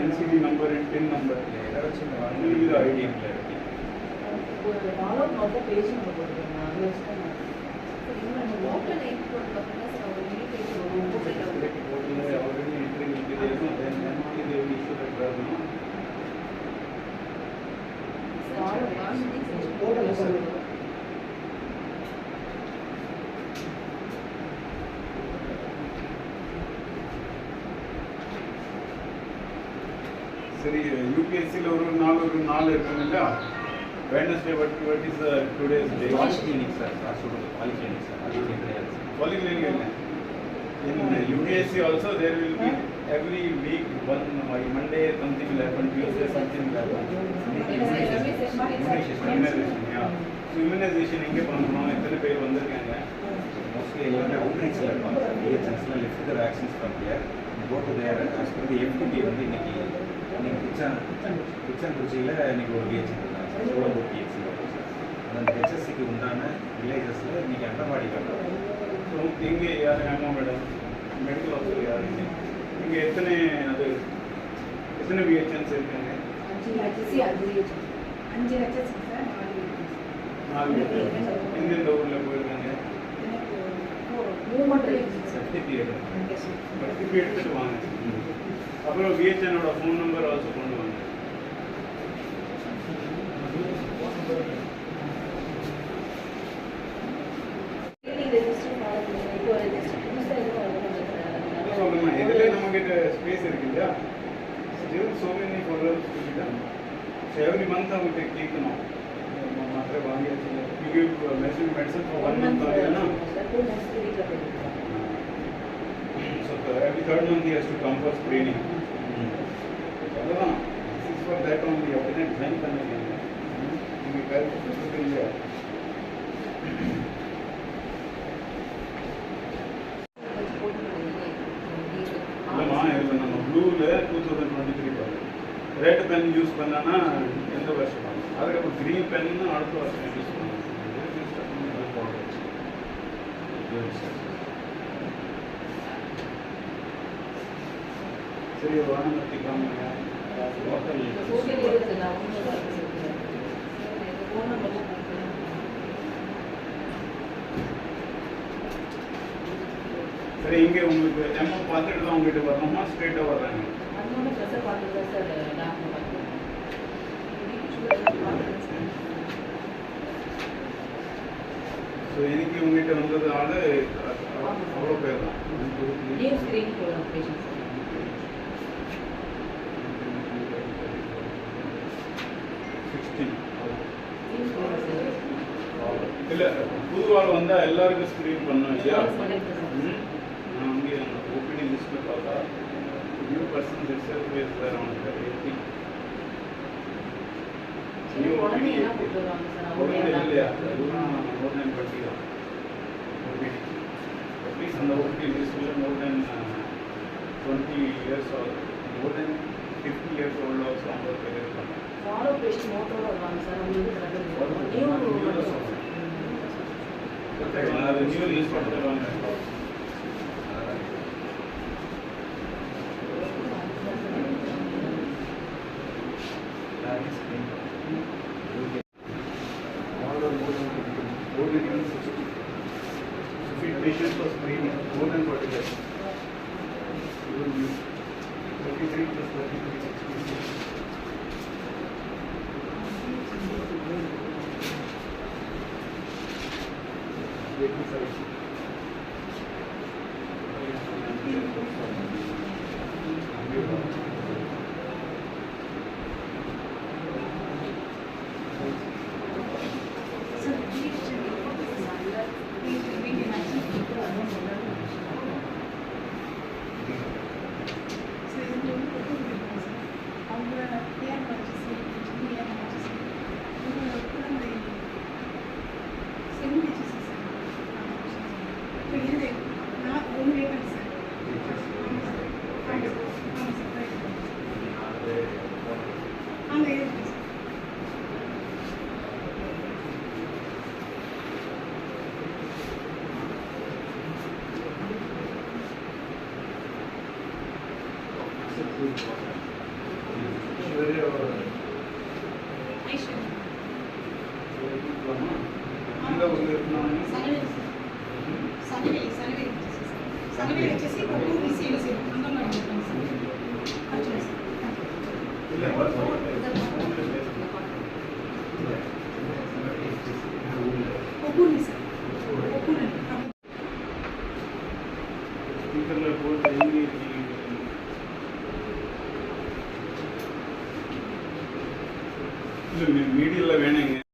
NCD number and PIN number. ID. சரி யூபிஎஸ்சியில் ஒரு நாள் இருக்குங்களா Wednesday what is the today's day polyclinic sir polyclinic polyclinic in UPSC also there will be every week one Monday something will happen, Tuesday something will happen. Immunization yeah. So immunization எங்கே பண்ணணும் எத்தனை பேர் வந்திருக்காங்க mostly எல்லாமே outreachல இருப்பாங்க DHSல lift the vaccines from here go to there as per the FTP வந்து இன்னைக்கு கிச்சன்குச்சியில் இன்றைக்கி ஒரு பிஹெச் இருக்காங்க சோழம்பூர் பிஹெச்சி அந்த ஹெச்எஸ்சிக்கு உண்டான வில்லேஜஸில் இன்றைக்கி அண்டர்வாடி கட்டுறோம். ஸோ இங்கே யார் ஆமாம் மேடம் மெடிக்கல் ஆஃபீஸர் யார் இங்கே எத்தனை பிஹெச்என்ஸ் இருக்காங்க? 5 HSC சார் 4 எந்தெந்த ஊரில் போயிருக்காங்க? சர்டிஃபிகேட் எடுத்துகிட்டு வாங்க. அப்புறம் பிஹெச்எனோட ஃபோன் நம்பர் ஆல்சோ கொண்டு வாங்க. சொல்லுங்க இதிலே நம்மகிட்ட ஸ்பேஸ் இருக்கு இல்லையா? ஸ்டில் சோ மெனி ப்ரோக்ராம்ஸ் இருக்குதா? எவ்ரி மந்த் அவங்ககிட்ட கேட்கணும் மாத்திரை வாங்கியாச்சு மெடிசன் ஃபார் 1 month ஆகுதுன்னா so every third month he has to come for screening. அதுதான் this is for that only அப்படின்னா ஜாயின் பண்ணுங்க நீங்கள் கரெக்டாக இல்லையா? இல்லைம்மா இதில் நம்ம ப்ளூவில் 2023 பாருங்க ரெட் பென் யூஸ் பண்ணான்னா எந்த வருஷம் அதுக்கப்புறம் க்ரீன் பென்னு அடுத்த வருஷம் யூஸ் பண்ணணும். சரி வானமத்தி காமிங்க சரி இங்கே உங்களுக்கு எம்ஓ பார்த்துட்டு தான் உங்ககிட்ட வரணுமா ஸ்ட்ரெயிட்டாக வர்றாங்க? ஸோ இன்னைக்கு உங்ககிட்ட வந்தது ஆள் அவ்வளோ பேர் தான். இல்லை புதுவாள் வந்தால் எல்லாருக்கும் ஸ்க்ரீன் பண்ணோம் இல்லையா? நான் அங்கே ஓபிடி லிஸ்ட்டில் பார்த்தா new persons itself is around 80. New OPD இல்லையா? அதுதான் மோர் தென் 20 தான் ஓபிடி. அட்லீஸ்ட் அந்த ஓபிடி லிஸ்ட்டில் மோர் தென் 20 years or more than 50 years old also 50 பேர் இருக்காங்க. ஃபாலோ பேஷண்ட் மோட்டரோட வருவாங்க சார். உங்களுக்கு அது நியூ லிஸ்ட் பண்ணுறாங்க. patients for screening, more than 40 years. 33 plus 33, 66. Sir வீட்டு மேட்ச் அவங்க ஏன் மேட்சஸ் ஏன் மேட்சஸ் குழந்தை செமி மேட்சஸ் சார் இப்போ இது நான் ஒன்றுமே சார் ஆமாம் சார் ஆமாம் சார் ரைட் அங்கே இருக்கு சார் ஐஸ்வர்யா சனவே వచ్చేసి ఒక్కూరి సేల్స్ అంగన్వాడీ ఉంటుంది సార్ అచ్చా ఒక్కూరి సార్ ఒక్కూరి ஸ்பீக்கரில் போட்டு இல்லை மீடியில் வேணுங்க